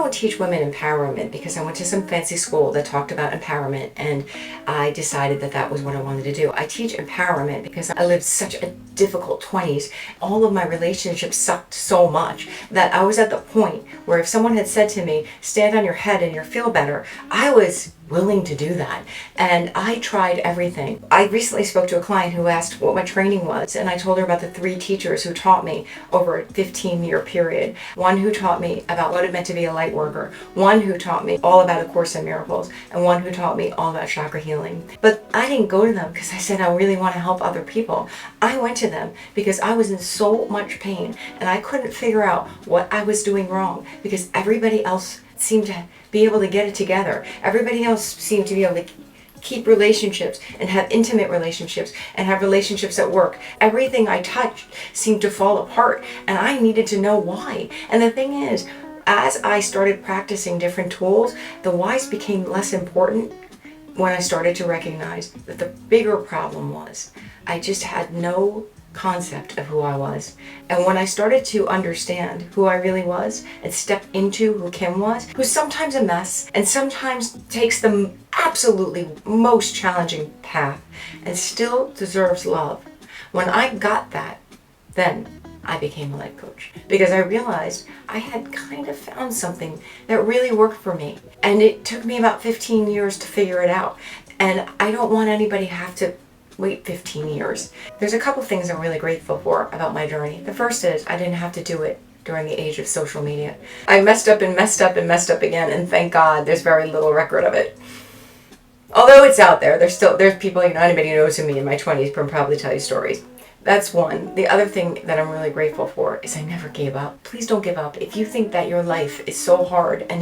don't teach women empowerment because I went to some fancy school that talked about empowerment, and I decided that that was what I wanted to do. I teach empowerment because I lived such a difficult 20s. All of my relationships sucked so much that I was at the point where if someone had said to me, stand on your head and you'll feel better, I was willing to do that. And I tried everything. I recently spoke to a client who asked what my training was, and I told her about the 3 teachers who taught me over a 15-year period. One who taught me about what it meant to be a light worker, one who taught me all about A Course in Miracles, and one who taught me all about chakra healing. But I didn't go to them because I said I really want to help other people. I went to them because I was in so much pain and I couldn't figure out what I was doing wrong because everybody else seemed to be able to get it together. Everybody else seemed to be able to keep relationships and have intimate relationships and have relationships at work. Everything I touched seemed to fall apart, and I needed to know why. And the thing is, as I started practicing different tools, the whys became less important when I started to recognize that the bigger problem was I just had no concept of who I was. And when I started to understand who I really was and step into who Kim was, who's sometimes a mess and sometimes takes the absolutely most challenging path and still deserves love, when I got that, then I became a life coach because I realized I had kind of found something that really worked for me. And it took me about 15 years to figure it out. And I don't want anybody to have to wait 15 years. There's a couple things I'm really grateful for about my journey. The first is I didn't have to do it during the age of social media. I messed up and messed up and messed up again, and thank God there's very little record of it. Although it's out there, there's people, anybody who knows me in my 20s can probably tell you stories. That's one. The other thing that I'm really grateful for is I never gave up. Please don't give up. If you think that your life is so hard and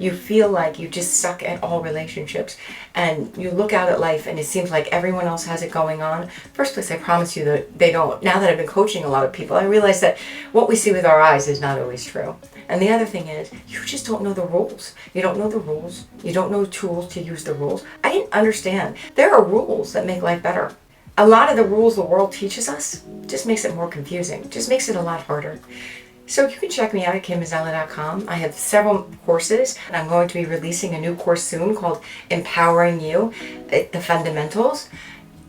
you feel like you just suck at all relationships and you look out at life and it seems like everyone else has it going on, first place, I promise you that they don't. Now that I've been coaching a lot of people, I realize that what we see with our eyes is not always true. And the other thing is, you just don't know the rules. You don't know the rules. You don't know tools to use the rules. I didn't understand. There are rules that make life better. A lot of the rules the world teaches us just makes it more confusing, just makes it a lot harder. So you can check me out at kimmazzella.com. I have several courses, and I'm going to be releasing a new course soon called Empowering You, the Fundamentals.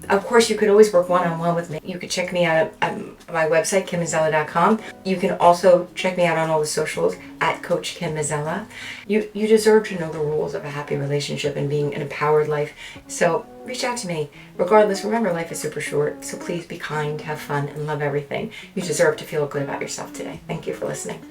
Of course, you could always work one-on-one with me. You could check me out at my website, kimmazzella.com. You can also check me out on all the socials at Coach Kim Mazzella. You deserve to know the rules of a happy relationship and being an empowered life. So reach out to me. Regardless, remember, life is super short. So please be kind, have fun, and love everything. You deserve to feel good about yourself today. Thank you for listening.